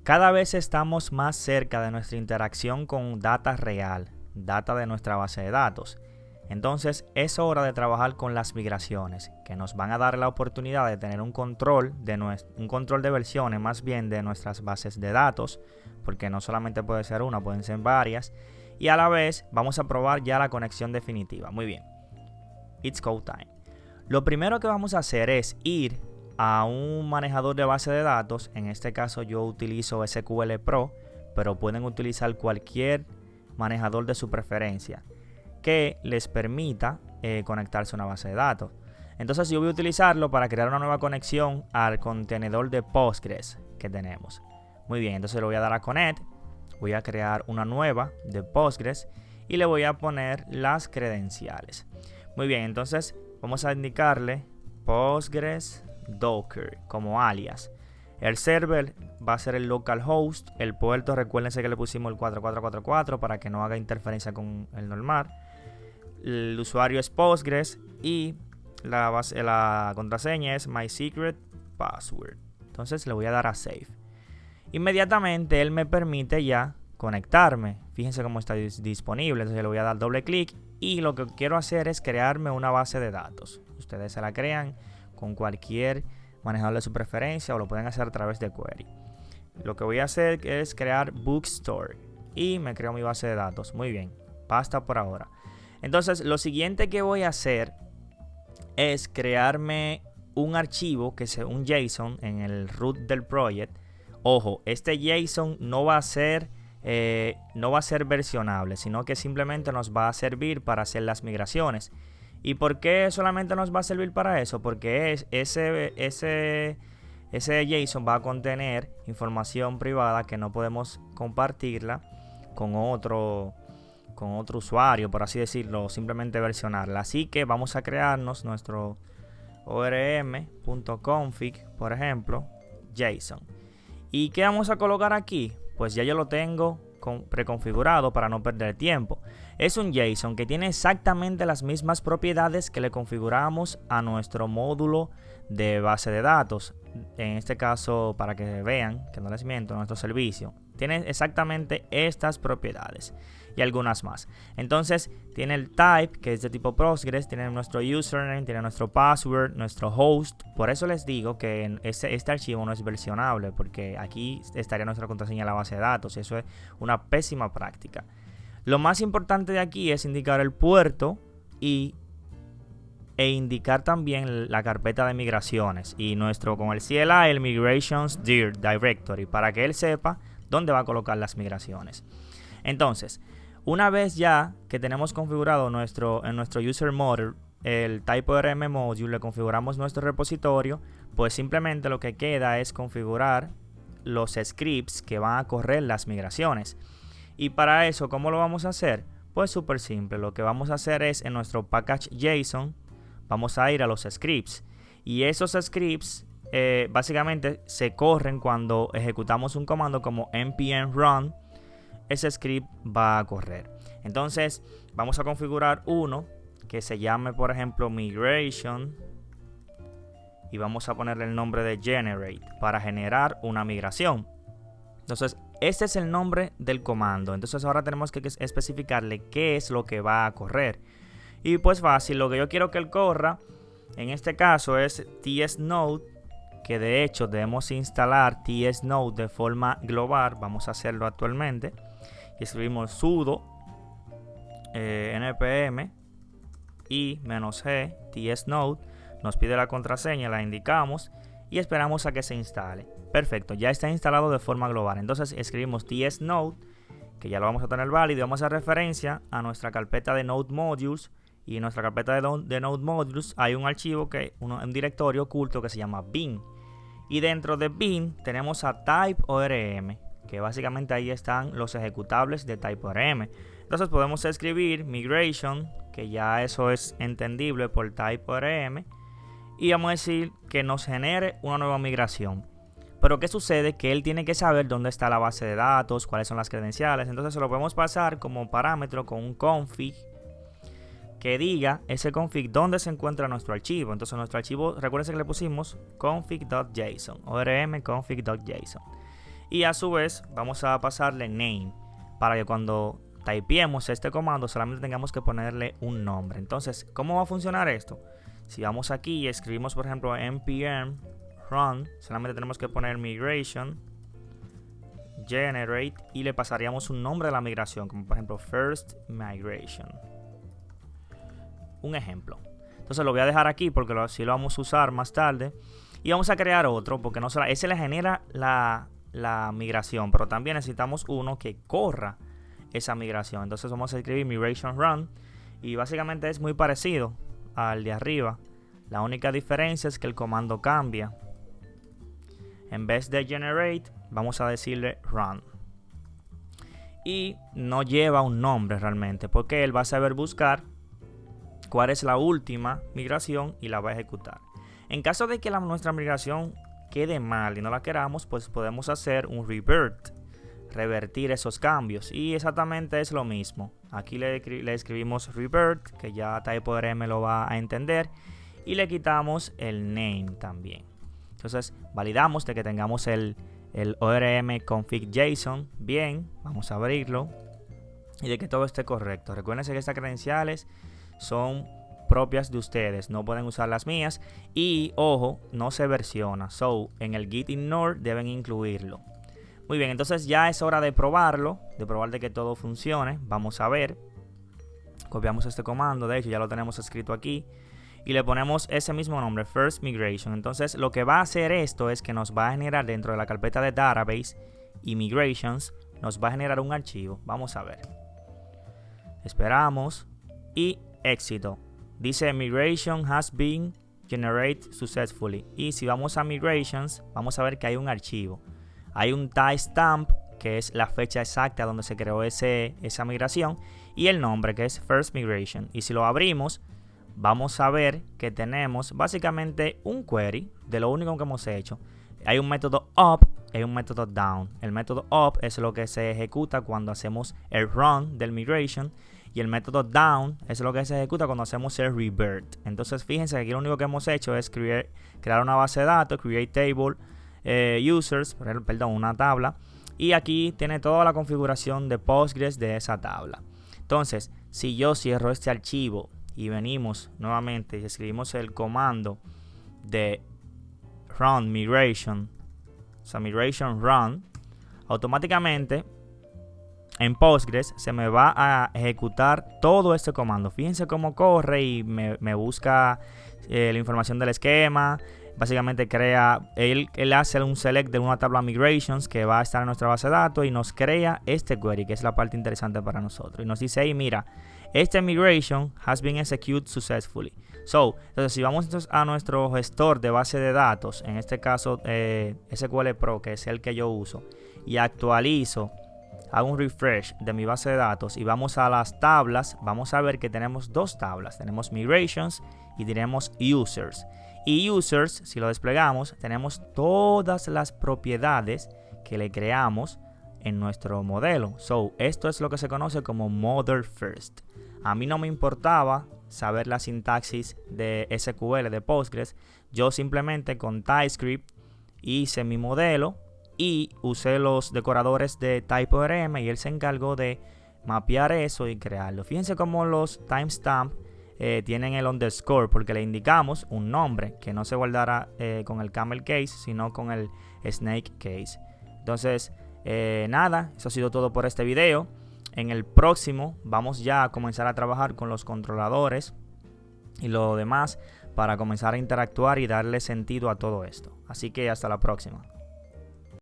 Cada vez estamos más cerca de nuestra interacción con data real, data de nuestra base de datos. Entonces es hora de trabajar con las migraciones, que nos van a dar la oportunidad de tener un control de versiones más bien de nuestras bases de datos, porque no solamente puede ser una, pueden ser varias, y a la vez vamos a probar ya la conexión definitiva. Muy bien, it's go time. Lo primero que vamos a hacer es ir a un manejador de base de datos. En este caso yo utilizo SQL Pro, pero pueden utilizar cualquier manejador de su preferencia que les permita conectarse a una base de datos. Entonces yo voy a utilizarlo para crear una nueva conexión al contenedor de Postgres que tenemos. Muy bien, entonces le voy a dar a Connect, voy a crear una nueva de Postgres y le voy a poner las credenciales. Muy bien, entonces vamos a indicarle Postgres Docker como alias. El server va a ser el localhost. El puerto, recuérdense que le pusimos el 4444 para que no haga interferencia con el normal. El usuario es Postgres y la contraseña es MySecretPassword. Entonces le voy a dar a Save. Inmediatamente él me permite ya conectarme. Fíjense cómo está disponible. Entonces le voy a dar doble clic y lo que quiero hacer es crearme una base de datos. Ustedes se la crean con cualquier manejador de su preferencia o lo pueden hacer a través de query. Lo que voy a hacer es crear Bookstore y me creo mi base de datos. Muy bien, basta por ahora. Entonces lo siguiente que voy a hacer es crearme un archivo que sea un JSON en el root del project. Ojo, este JSON no va a ser versionable, sino que simplemente nos va a servir para hacer las migraciones. ¿Y por qué solamente nos va a servir para eso? Porque ese JSON va a contener información privada que no podemos compartirla con otro usuario, por así decirlo, simplemente versionarla. Así que vamos a crearnos nuestro orm.config, por ejemplo, JSON. ¿Y qué vamos a colocar aquí? Pues ya yo lo tengo preconfigurado para no perder tiempo. Es un JSON que tiene exactamente las mismas propiedades que le configuramos a nuestro módulo de base de datos. En este caso, para que vean que no les miento, nuestro servicio tiene exactamente estas propiedades y algunas más. Entonces tiene el type, que es de tipo Postgres, tiene nuestro username, tiene nuestro password, nuestro host. Por eso les digo que este archivo no es versionable, porque aquí estaría nuestra contraseña en la base de datos y eso es una pésima práctica. Lo más importante de aquí es indicar el puerto e indicar también la carpeta de migraciones y con el CLI, el Migrations Directory, para que él sepa dónde va a colocar las migraciones. Entonces, una vez ya que tenemos configurado en nuestro user model el TypeORM module, le configuramos nuestro repositorio, pues simplemente lo que queda es configurar los scripts que van a correr las migraciones. Y para eso, ¿cómo lo vamos a hacer? Pues súper simple. Lo que vamos a hacer es en nuestro package JSON, vamos a ir a los scripts. Y esos scripts básicamente se corren cuando ejecutamos un comando como npm run. Ese script va a correr. Entonces vamos a configurar uno que se llame, por ejemplo, migration, y vamos a ponerle el nombre de generate para generar una migración. Entonces este es el nombre del comando. Entonces ahora tenemos que especificarle qué es lo que va a correr. Y pues fácil, lo que yo quiero que él corra en este caso es tsnode, que de hecho debemos instalar tsnode de forma global. Vamos a hacerlo actualmente. Y escribimos sudo npm y -g tsnode. Nos pide la contraseña, la indicamos y esperamos a que se instale. Perfecto, ya está instalado de forma global. Entonces escribimos tsnode, que ya lo vamos a tener válido, y vamos a hacer referencia a nuestra carpeta de node modules. Y en nuestra carpeta de node modules hay un archivo, un directorio oculto que se llama bin. Y dentro de bin tenemos a TypeORM, que básicamente ahí están los ejecutables de TypeORM. Entonces podemos escribir migration, que ya eso es entendible por TypeORM, y vamos a decir que nos genere una nueva migración. Pero ¿qué sucede? Que él tiene que saber dónde está la base de datos, cuáles son las credenciales. Entonces se lo podemos pasar como parámetro con un config que diga ese config dónde se encuentra nuestro archivo. Entonces nuestro archivo, recuerden que le pusimos config.json, orm config.json. Y a su vez vamos a pasarle name para que cuando typeemos este comando solamente tengamos que ponerle un nombre. Entonces, ¿cómo va a funcionar esto? Si vamos aquí y escribimos, por ejemplo, npm run, solamente tenemos que poner migration generate y le pasaríamos un nombre de la migración, como por ejemplo first migration. Un ejemplo. Entonces lo voy a dejar aquí porque así lo vamos a usar más tarde. Y vamos a crear otro porque no solo ese le genera la migración, pero también necesitamos uno que corra esa migración. Entonces vamos a escribir migration run y básicamente es muy parecido al de arriba. La única diferencia es que el comando cambia. En vez de generate, vamos a decirle run. Y no lleva un nombre realmente, porque él va a saber buscar cuál es la última migración y la va a ejecutar. En caso de que nuestra migración quede mal y no la queramos, pues podemos hacer un revert, revertir esos cambios. Y exactamente es lo mismo. Aquí le escribimos revert, que ya TypeORM lo va a entender, y le quitamos el name también. Entonces validamos de que tengamos el ORM config JSON bien, vamos a abrirlo, y de que todo esté correcto. Recuerden que estas credenciales son propias de ustedes, no pueden usar las mías, y ojo, no se versiona, so en el git ignore deben incluirlo. Muy bien, entonces ya es hora de probarlo, de probar de que todo funcione. Vamos a ver, copiamos este comando, de hecho ya lo tenemos escrito aquí, y le ponemos ese mismo nombre, first migration. Entonces lo que va a hacer esto es que nos va a generar dentro de la carpeta de database y migrations, nos va a generar un archivo. Vamos a ver, esperamos y éxito, dice migration has been generated successfully. Y si vamos a migrations, vamos a ver que hay un archivo, hay un timestamp que es la fecha exacta donde se creó esa migración, y el nombre que es first migration. Y si lo abrimos, vamos a ver que tenemos básicamente un query de lo único que hemos hecho. Hay un método up y un método down. El método up es lo que se ejecuta cuando hacemos el run del migration, y el método down es lo que se ejecuta cuando hacemos el revert. Entonces fíjense que aquí lo único que hemos hecho es crear una base de datos, create table users, perdón, una tabla, y aquí tiene toda la configuración de Postgres de esa tabla. Entonces si yo cierro este archivo y venimos nuevamente y escribimos el comando de run migration, o sea, migration run, automáticamente en Postgres se me va a ejecutar todo este comando. Fíjense cómo corre y me busca la información del esquema. Básicamente él hace un select de una tabla migrations que va a estar en nuestra base de datos y nos crea este query, que es la parte interesante para nosotros. Y nos dice ahí, mira, este migration has been executed successfully. Entonces si vamos entonces a nuestro gestor de base de datos, en este caso SQL Pro, que es el que yo uso, y actualizo, hago un refresh de mi base de datos y vamos a las tablas, vamos a ver que tenemos dos tablas. Tenemos migrations y tenemos users. Y users, si lo desplegamos, tenemos todas las propiedades que le creamos en nuestro modelo. Esto es lo que se conoce como mother first. A mí no me importaba saber la sintaxis de SQL de Postgres. Yo simplemente con TypeScript hice mi modelo y usé los decoradores de TypeORM y él se encargó de mapear eso y crearlo. Fíjense cómo los timestamp tienen el underscore porque le indicamos un nombre que no se guardará con el camel case, sino con el snake case. Entonces nada, eso ha sido todo por este video. En el próximo vamos ya a comenzar a trabajar con los controladores y lo demás para comenzar a interactuar y darle sentido a todo esto. Así que hasta la próxima.